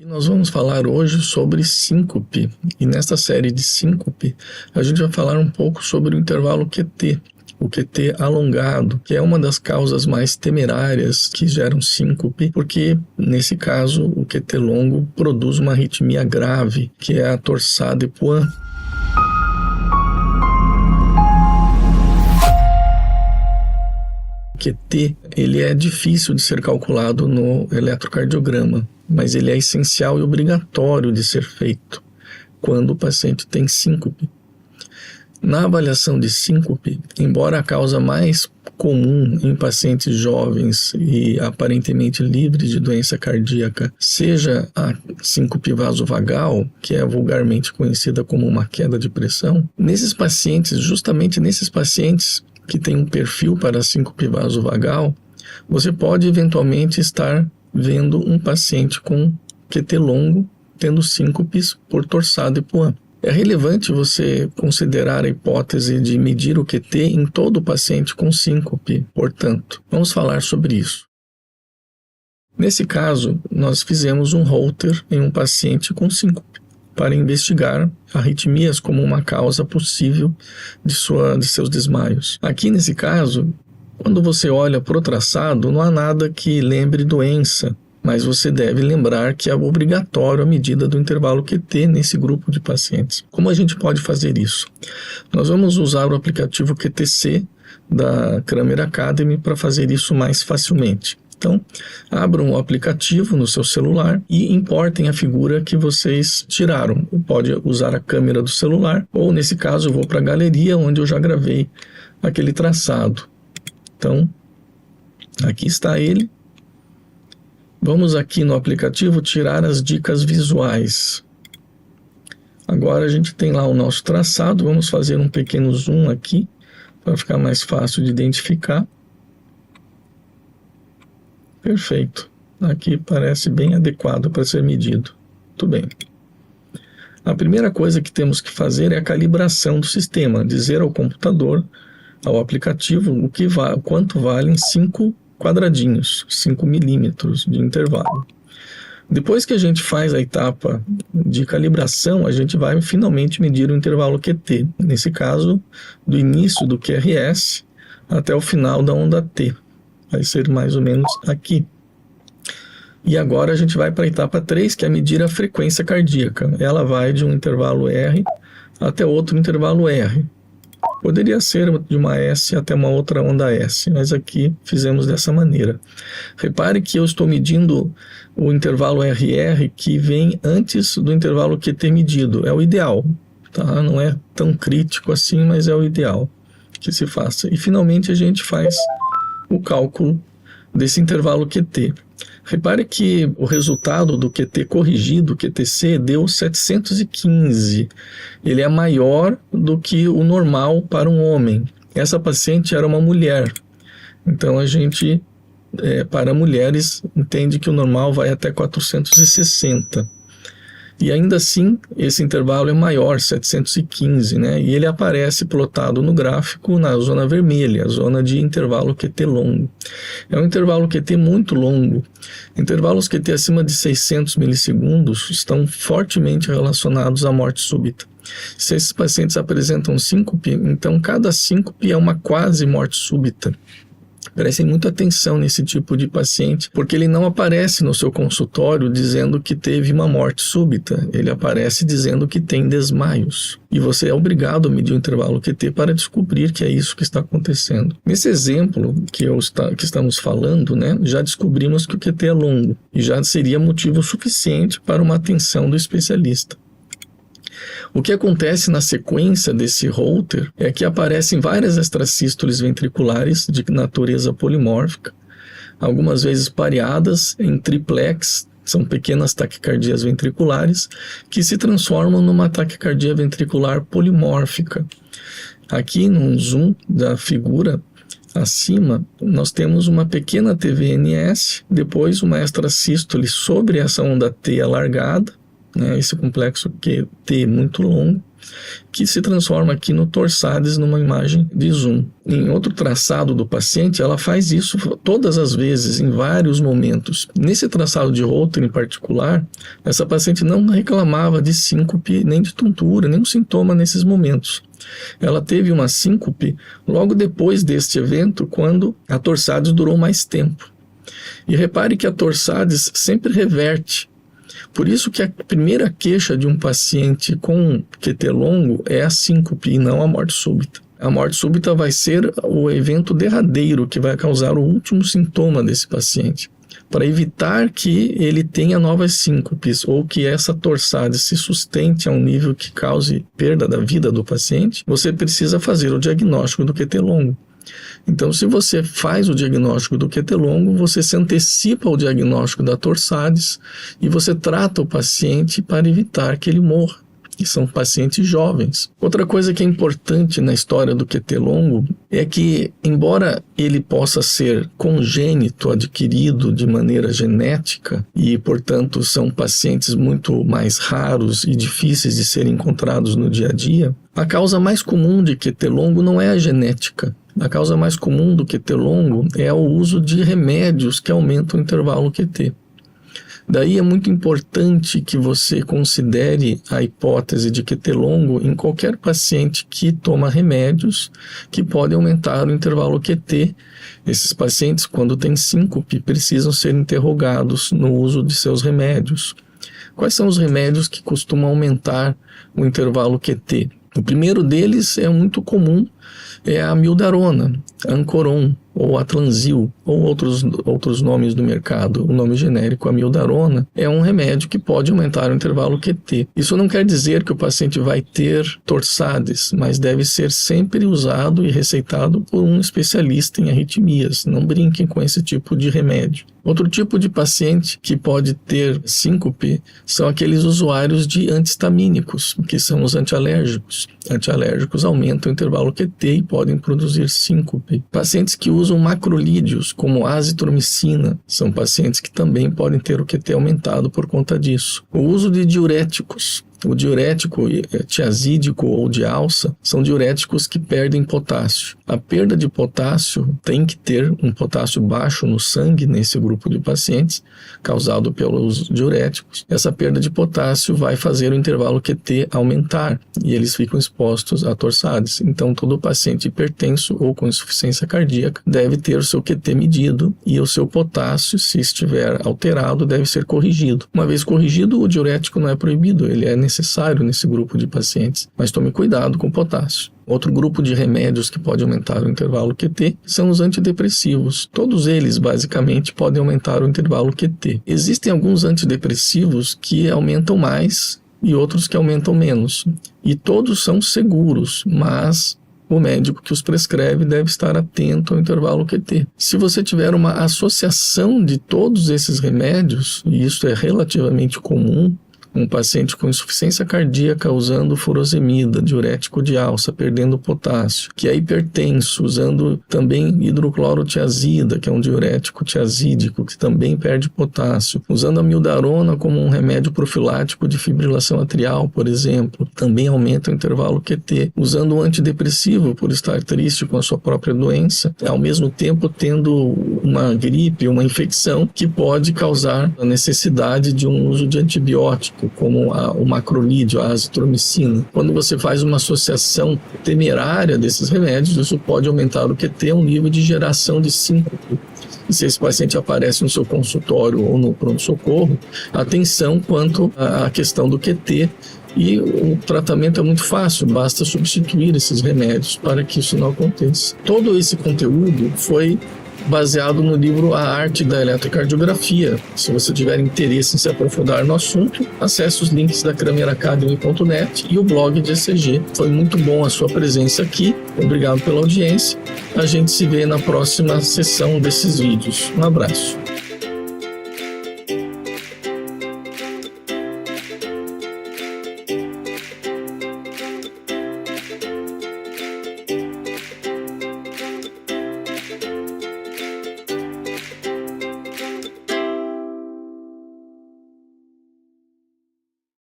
E nós vamos falar hoje sobre síncope, e nesta série de síncope a gente vai falar um pouco sobre o intervalo QT, o QT alongado, que é uma das causas mais temerárias que geram síncope, porque nesse caso o QT longo produz uma arritmia grave, que é a torsade de Pointes. O QT ele é difícil de ser calculado no eletrocardiograma, mas ele é essencial e obrigatório de ser feito quando o paciente tem síncope. Na avaliação de síncope, embora a causa mais comum em pacientes jovens e aparentemente livres de doença cardíaca seja a síncope vasovagal, que é vulgarmente conhecida como uma queda de pressão, nesses pacientes, justamente nesses pacientes que têm um perfil para síncope vasovagal, você pode eventualmente estar vendo um paciente com QT longo tendo síncopes por torsade de Pointes. É relevante você considerar a hipótese de medir o QT em todo paciente com síncope, portanto. Vamos falar sobre isso. Nesse caso, nós fizemos um Holter em um paciente com síncope para investigar arritmias como uma causa possível de seus desmaios. Aqui nesse caso, quando você olha para o traçado, não há nada que lembre doença, mas você deve lembrar que é obrigatório a medida do intervalo QT nesse grupo de pacientes. Como a gente pode fazer isso? Nós vamos usar o aplicativo QTC da Cramer Academy para fazer isso mais facilmente. Então, abram o aplicativo no seu celular e importem a figura que vocês tiraram. Pode usar a câmera do celular, ou nesse caso eu vou para a galeria onde eu já gravei aquele traçado. Então, aqui está ele. Vamos aqui no aplicativo tirar as dicas visuais. Agora a gente tem lá o nosso traçado, vamos fazer um pequeno zoom aqui, para ficar mais fácil de identificar. Perfeito. Aqui parece bem adequado para ser medido. Muito bem. A primeira coisa que temos que fazer é a calibração do sistema, dizer ao computador, ao aplicativo, quanto valem 5 quadradinhos, 5 milímetros de intervalo. Depois que a gente faz a etapa de calibração, a gente vai finalmente medir o intervalo QT, nesse caso, do início do QRS até o final da onda T. Vai ser mais ou menos aqui. E agora a gente vai para a etapa 3, que é medir a frequência cardíaca. Ela vai de um intervalo R até outro intervalo R. Poderia ser de uma S até uma outra onda S, mas aqui fizemos dessa maneira. Repare que eu estou medindo o intervalo RR que vem antes do intervalo QT medido. É o ideal, tá? Não é tão crítico assim, mas é o ideal que se faça. E finalmente a gente faz o cálculo desse intervalo QT. Repare que o resultado do QT corrigido, QTC, deu 715. Ele é maior do que o normal para um homem. Essa paciente era uma mulher. Então a gente, para mulheres, entende que o normal vai até 460. E ainda assim, esse intervalo é maior, 715, né? E ele aparece plotado no gráfico na zona vermelha, a zona de intervalo QT longo. É um intervalo QT muito longo. Intervalos QT acima de 600 milissegundos estão fortemente relacionados à morte súbita. Se esses pacientes apresentam síncope, então cada síncope é uma quase morte súbita. Prestem muita atenção nesse tipo de paciente, porque ele não aparece no seu consultório dizendo que teve uma morte súbita, ele aparece dizendo que tem desmaios. E você é obrigado a medir o intervalo QT para descobrir que é isso que está acontecendo. Nesse exemplo que estamos falando, né, já descobrimos que o QT é longo, e já seria motivo suficiente para uma atenção do especialista. O que acontece na sequência desse Holter é que aparecem várias extrasístoles ventriculares de natureza polimórfica, algumas vezes pareadas em triplex, são pequenas taquicardias ventriculares, que se transformam numa taquicardia ventricular polimórfica. Aqui, num zoom da figura acima, nós temos uma pequena TVNS, depois uma extrasístole sobre essa onda T alargada, né, esse complexo QT muito longo, que se transforma aqui no torsades numa imagem de zoom. Em outro traçado do paciente, ela faz isso todas as vezes, em vários momentos. Nesse traçado de Holter em particular, essa paciente não reclamava de síncope, nem de tontura, nenhum sintoma nesses momentos. Ela teve uma síncope logo depois deste evento, quando a torsades durou mais tempo. E repare que a torsades sempre reverte. Por isso que a primeira queixa de um paciente com QT longo é a síncope e não a morte súbita. A morte súbita vai ser o evento derradeiro que vai causar o último sintoma desse paciente. Para evitar que ele tenha novas síncopes ou que essa torsade se sustente a um nível que cause perda da vida do paciente, você precisa fazer o diagnóstico do QT longo. Então, se você faz o diagnóstico do QT longo, você se antecipa ao diagnóstico da torsades e você trata o paciente para evitar que ele morra. E são pacientes jovens. Outra coisa que é importante na história do QT longo é que, embora ele possa ser congênito, adquirido de maneira genética, e, portanto, são pacientes muito mais raros e difíceis de serem encontrados no dia a dia, a causa mais comum de QT longo não é a genética. A causa mais comum do QT longo é o uso de remédios que aumentam o intervalo QT. Daí é muito importante que você considere a hipótese de QT longo em qualquer paciente que toma remédios que podem aumentar o intervalo QT. Esses pacientes, quando têm síncope, precisam ser interrogados no uso de seus remédios. Quais são os remédios que costumam aumentar o intervalo QT? O primeiro deles é muito comum, é a amiodarona, Ancoron ou Atlanzil, ou outros nomes do mercado. O nome genérico amiodarona é um remédio que pode aumentar o intervalo QT. Isso não quer dizer que o paciente vai ter torsades, mas deve ser sempre usado e receitado por um especialista em arritmias. Não brinquem com esse tipo de remédio. Outro tipo de paciente que pode ter síncope são aqueles usuários de antihistamínicos, que são os antialérgicos. Antialérgicos aumentam o intervalo QT e podem produzir síncope. Pacientes que usam macrolídeos, como azitromicina, são pacientes que também podem ter o QT aumentado por conta disso. O uso de diuréticos. O diurético tiazídico ou de alça são diuréticos que perdem potássio. A perda de potássio tem que ter um potássio baixo no sangue nesse grupo de pacientes, causado pelos diuréticos. Essa perda de potássio vai fazer o intervalo QT aumentar e eles ficam expostos a torsades. Então, todo paciente hipertenso ou com insuficiência cardíaca deve ter o seu QT medido e o seu potássio, se estiver alterado, deve ser corrigido. Uma vez corrigido, o diurético não é proibido, ele é necessário nesse grupo de pacientes, mas tome cuidado com o potássio. Outro grupo de remédios que pode aumentar o intervalo QT são os antidepressivos. Todos eles, basicamente, podem aumentar o intervalo QT. Existem alguns antidepressivos que aumentam mais e outros que aumentam menos. E todos são seguros, mas o médico que os prescreve deve estar atento ao intervalo QT. Se você tiver uma associação de todos esses remédios, e isso é relativamente comum, um paciente com insuficiência cardíaca usando furosemida, diurético de alça, perdendo potássio, que é hipertenso, usando também hidroclorotiazida, que é um diurético tiazídico, que também perde potássio, usando a amiodarona como um remédio profilático de fibrilação atrial, por exemplo, também aumenta o intervalo QT, usando um antidepressivo por estar triste com a sua própria doença, ao mesmo tempo tendo uma gripe, uma infecção que pode causar a necessidade de um uso de antibiótico, como o macrolídeo, a azitromicina. Quando você faz uma associação temerária desses remédios, isso pode aumentar o QT a um nível de geração de síncope. E se esse paciente aparece no seu consultório ou no pronto-socorro, atenção quanto à questão do QT. E o tratamento é muito fácil, basta substituir esses remédios para que isso não aconteça. Todo esse conteúdo foi baseado no livro A Arte da Eletrocardiografia. Se você tiver interesse em se aprofundar no assunto, acesse os links da CramerAcademy.net e o blog de ECG. Foi muito bom a sua presença aqui. Obrigado pela audiência. A gente se vê na próxima sessão desses vídeos. Um abraço.